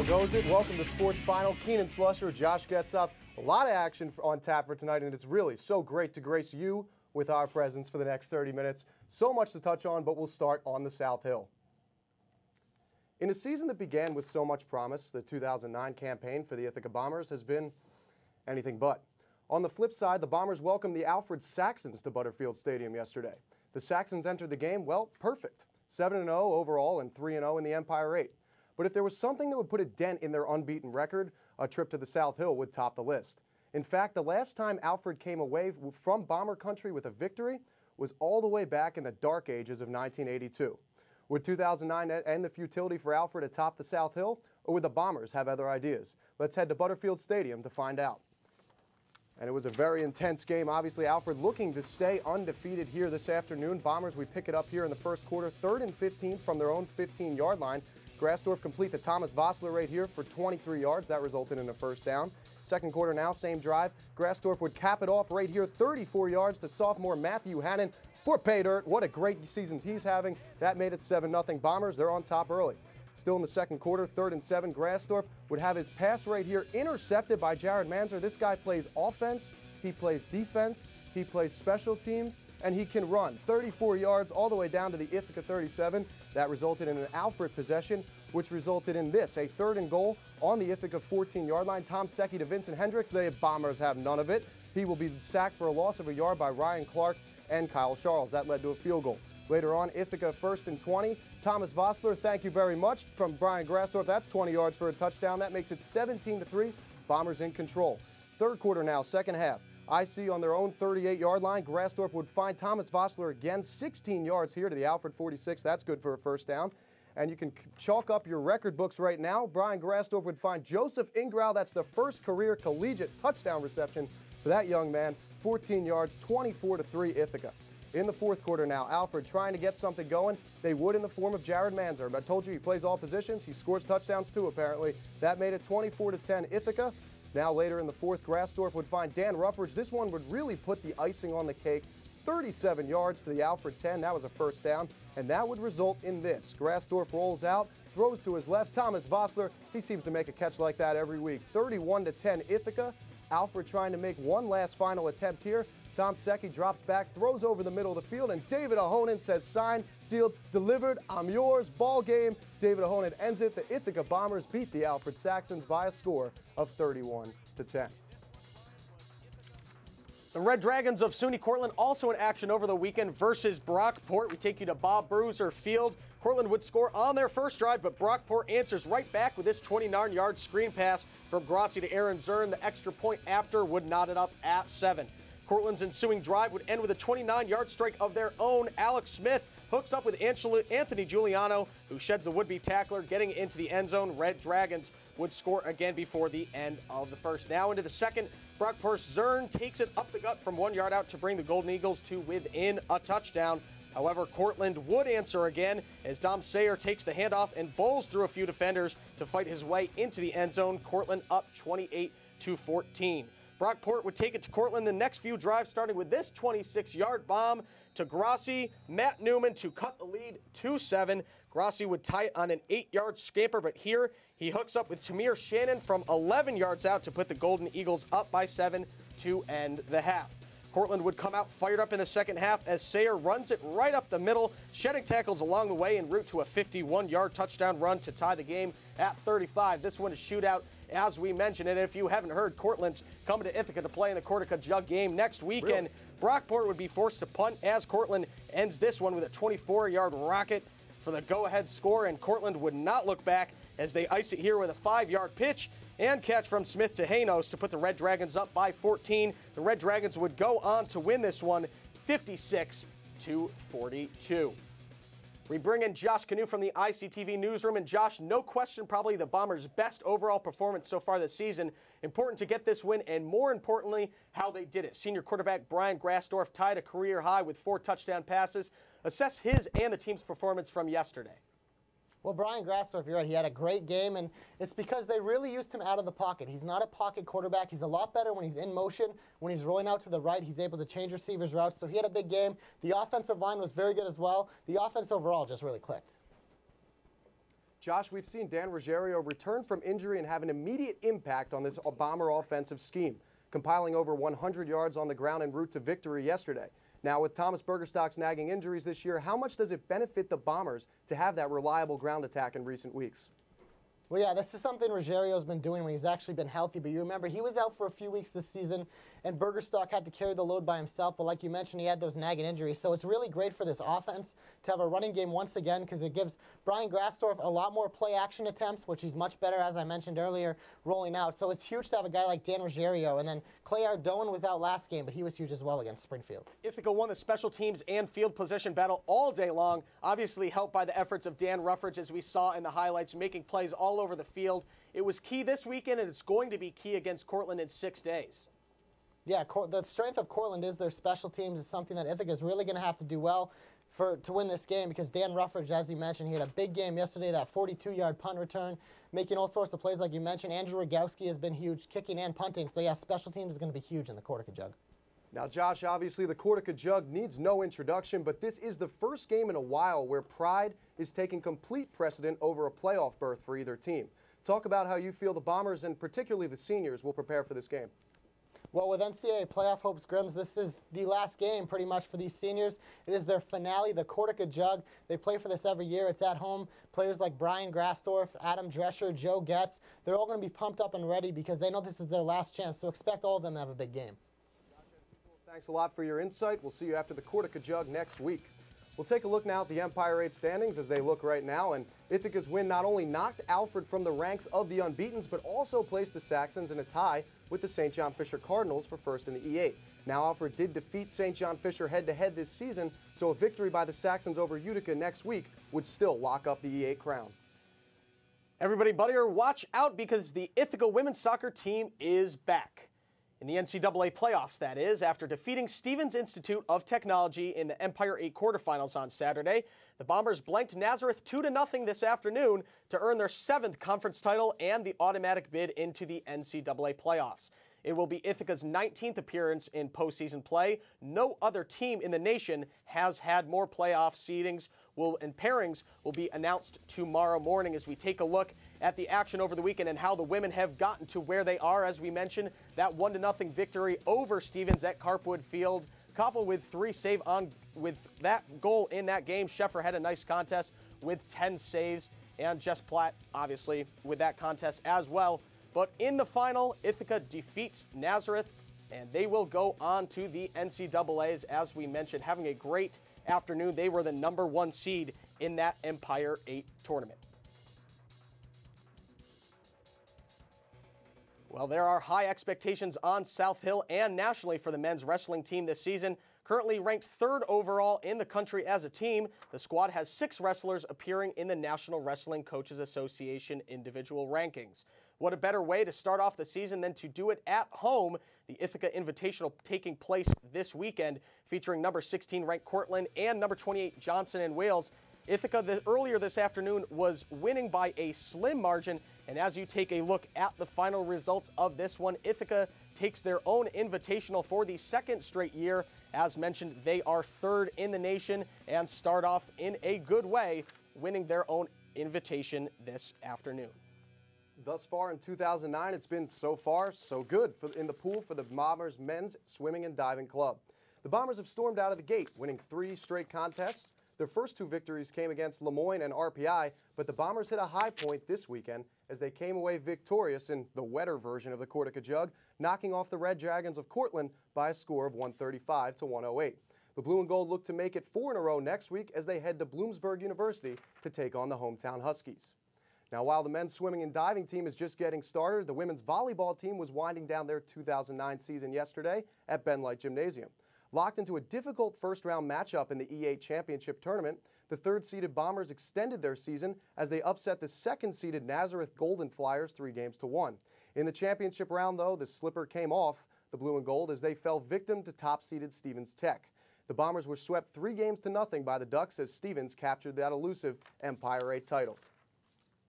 How goes it? Welcome to Sports Final. Keenan Slusher, Josh gets up. A lot of action on tap for tonight, and it's really so great to grace you with our presence for the next 30 minutes. So much to touch on, but we'll start on the South Hill. In a season that began with so much promise, the 2009 campaign for the Ithaca Bombers has been anything but. On the flip side, the Bombers welcomed the Alfred Saxons to Butterfield Stadium yesterday. The Saxons entered the game, well, perfect. 7-0 overall and 3-0 in the Empire 8. But if there was something that would put a dent in their unbeaten record, a trip to the South Hill would top the list. In fact, the last time Alfred came away from Bomber country with a victory was all the way back in the dark ages of 1982. Would 2009 end the futility for Alfred atop the South Hill, or would the Bombers have other ideas? Let's head to Butterfield Stadium to find out. And it was a very intense game. Obviously, Alfred looking to stay undefeated here this afternoon. Bombers, we pick it up here in the first quarter, 3rd and 15 from their own 15-yard line. Grassdorf complete the Thomas Vossler right here for 23 yards. That resulted in a first down. Second quarter now, same drive. Grassdorf would cap it off right here, 34 yards to sophomore Matthew Hannon for pay dirt. What a great season he's having. That made it 7-0 Bombers. They're on top early. Still in the second quarter, 3rd and 7, Grassdorf would have his pass right here intercepted by Jared Manzer. This guy plays offense, he plays defense, he plays special teams, and he can run 34 yards all the way down to the Ithaca 37. That resulted in an Alfred possession, which resulted in this, a 3rd and goal on the Ithaca 14-yard line. Tom Secchi to Vincent Hendricks. The Bombers have none of it. He will be sacked for a loss of a yard by Ryan Clark and Kyle Charles. That led to a field goal. Later on, Ithaca 1st and 20. Thomas Vossler, thank you very much, from Brian Grassdorf. That's 20 yards for a touchdown. That makes it 17-3. Bombers in control. Third quarter now, second half. IC on their own 38-yard line. Grassdorf would find Thomas Vossler again, 16 yards here to the Alfred 46. That's good for a first down. And you can chalk up your record books right now. Brian Grassdorf would find Joseph Ingrau. That's the first career collegiate touchdown reception for that young man. 14 yards, 24-3 Ithaca. In the fourth quarter now, Alfred trying to get something going. They would in the form of Jared Manzer. I told you he plays all positions. He scores touchdowns too, apparently. That made it 24-10 Ithaca. Now later in the fourth, Grassdorf would find Dan Ruffridge. This one would really put the icing on the cake. 37 yards to the Alfred 10. That was a first down, and that would result in this. Grassdorf rolls out, throws to his left. Thomas Vossler, he seems to make a catch like that every week. 31-10 Ithaca. Alfred trying to make one last final attempt here. Tom Secchi drops back, throws over the middle of the field, and David Ahonen says, signed, sealed, delivered, I'm yours, ball game. David Ahonen ends it. The Ithaca Bombers beat the Alfred Saxons by a score of 31-10. The Red Dragons of SUNY Cortland also in action over the weekend versus Brockport. We take you to Bob Bruiser Field. Cortland would score on their first drive, but Brockport answers right back with this 29-yard screen pass from Grossi to Aaron Zern. The extra point after would knot it up at 7. Cortland's ensuing drive would end with a 29-yard strike of their own. Alex Smith hooks up with Anthony Giuliano, who sheds the would-be tackler, getting into the end zone. Red Dragons would score again before the end of the first. Now into the second, Brockport's Zern takes it up the gut from 1 yard out to bring the Golden Eagles to within a touchdown. However, Cortland would answer again as Dom Sayer takes the handoff and bowls through a few defenders to fight his way into the end zone. Cortland up 28-14. Brockport would take it to Cortland the next few drives, starting with this 26-yard bomb to Grossi. Matt Newman to cut the lead 2-7. Grossi would tie it on an 8-yard scamper, but here he hooks up with Tamir Shannon from 11 yards out to put the Golden Eagles up by 7 to end the half. Cortland would come out fired up in the second half as Sayer runs it right up the middle, shedding tackles along the way en route to a 51-yard touchdown run to tie the game at 35. This one is shootout, as we mentioned, and if you haven't heard, Cortland's coming to Ithaca to play in the Cortica Jug game next weekend. Really? Brockport would be forced to punt as Cortland ends this one with a 24-yard rocket for the go-ahead score, and Cortland would not look back as they ice it here with a 5-yard pitch and catch from Smith to Haynos to put the Red Dragons up by 14. The Red Dragons would go on to win this one 56-42. We bring in Josh Canoe from the ICTV newsroom. And Josh, no question, probably the Bombers' best overall performance so far this season. Important to get this win, and more importantly, how they did it. Senior quarterback Brian Grassdorf tied a career high with 4 touchdown passes. Assess his and the team's performance from yesterday. Well, Brian Grassdorf, you're right. He had a great game, and it's because they really used him out of the pocket. He's not a pocket quarterback. He's a lot better when he's in motion. When he's rolling out to the right, he's able to change receivers' routes. So he had a big game. The offensive line was very good as well. The offense overall just really clicked. Josh, we've seen Dan Ruggiero return from injury and have an immediate impact on this Bomber offensive scheme, compiling over 100 yards on the ground en route to victory yesterday. Now, with Thomas Bergerstock's nagging injuries this year, how much does it benefit the Bombers to have that reliable ground attack in recent weeks? Well, yeah, this is something Ruggiero's been doing when he's actually been healthy. But you remember, he was out for a few weeks this season, and Bergerstock had to carry the load by himself. But like you mentioned, he had those nagging injuries. So it's really great for this offense to have a running game once again, because it gives Brian Grassdorf a lot more play-action attempts, which he's much better, as I mentioned earlier, rolling out. So it's huge to have a guy like Dan Ruggiero. And then Clay Ardone was out last game, but he was huge as well against Springfield. Ithaca won the special teams and field position battle all day long, obviously helped by the efforts of Dan Ruffridge, as we saw in the highlights, making plays all over the field. It was key this weekend, and it's going to be key against Cortland in 6 days. Yeah, the strength of Cortland is their special teams. Is something that Ithaca is really going to have to do well to win this game, because Dan Ruffridge, as you mentioned, he had a big game yesterday, that 42-yard punt return, making all sorts of plays like you mentioned. Andrew Rogowski has been huge, kicking and punting. So, yeah, special teams is going to be huge in the Cortica Jug. Now, Josh, obviously the Cortica Jug needs no introduction, but this is the first game in a while where pride is taking complete precedent over a playoff berth for either team. Talk about how you feel the Bombers, and particularly the seniors, will prepare for this game. Well, with NCAA playoff hopes, Grims, this is the last game pretty much for these seniors. It is their finale, the Cortica Jug. They play for this every year. It's at home. Players like Brian Grassdorf, Adam Drescher, Joe Getz, they're all going to be pumped up and ready because they know this is their last chance. So expect all of them to have a big game. Thanks a lot for your insight. We'll see you after the Cortica Jug next week. We'll take a look now at the Empire 8 standings as they look right now, and Ithaca's win not only knocked Alfred from the ranks of the unbeatens, but also placed the Saxons in a tie with the St. John Fisher Cardinals for first in the E8. Now, Alfred did defeat St. John Fisher head-to-head this season, so a victory by the Saxons over Utica next week would still lock up the E8 crown. Everybody, buddier, watch out, because the Ithaca women's soccer team is back. In the NCAA playoffs, that is, after defeating Stevens Institute of Technology in the Empire 8 quarterfinals on Saturday, the Bombers blanked Nazareth 2-0 this afternoon to earn their 7th conference title and the automatic bid into the NCAA playoffs. It will be Ithaca's 19th appearance in postseason play. No other team in the nation has had more playoff seedings, and pairings will be announced tomorrow morning as we take a look at the action over the weekend and how the women have gotten to where they are. As we mentioned, that 1-0 victory over Stevens at Carpwood Field, coupled with 3 saves with that goal in that game. Sheffer had a nice contest with 10 saves, and Jess Platt, obviously, with that contest as well. But in the final, Ithaca defeats Nazareth, and they will go on to the NCAAs, as we mentioned, having a great afternoon. They were the #1 seed in that Empire 8 tournament. Well, there are high expectations on South Hill and nationally for the men's wrestling team this season. Currently ranked 3rd overall in the country as a team, the squad has 6 wrestlers appearing in the National Wrestling Coaches Association individual rankings. What a better way to start off the season than to do it at home. The Ithaca Invitational taking place this weekend, featuring number 16 ranked Cortland and number 28 Johnson and Wales. Ithaca earlier this afternoon was winning by a slim margin, and as you take a look at the final results of this one, Ithaca takes their own invitational for the 2nd straight year. As mentioned, they are 3rd in the nation and start off in a good way, winning their own invitation this afternoon. Thus far in 2009, it's been so far so good in the pool for the Bombers men's swimming and diving club. The Bombers have stormed out of the gate, winning 3 straight contests. Their first 2 victories came against Lemoyne and RPI, but the Bombers hit a high point this weekend as they came away victorious in the wetter version of the Cortica Jug, knocking off the Red Dragons of Cortland by a score of 135 to 108. The Blue and Gold look to make it 4 in a row next week as they head to Bloomsburg University to take on the hometown Huskies. Now, while the men's swimming and diving team is just getting started, the women's volleyball team was winding down their 2009 season yesterday at Ben Light Gymnasium. Locked into a difficult first-round matchup in the E8 Championship Tournament, the 3rd-seeded Bombers extended their season as they upset the 2nd-seeded Nazareth Golden Flyers 3-1. In the championship round, though, the slipper came off the Blue and Gold as they fell victim to top-seeded Stevens Tech. The Bombers were swept 3-0 by the Ducks as Stevens captured that elusive Empire 8 title.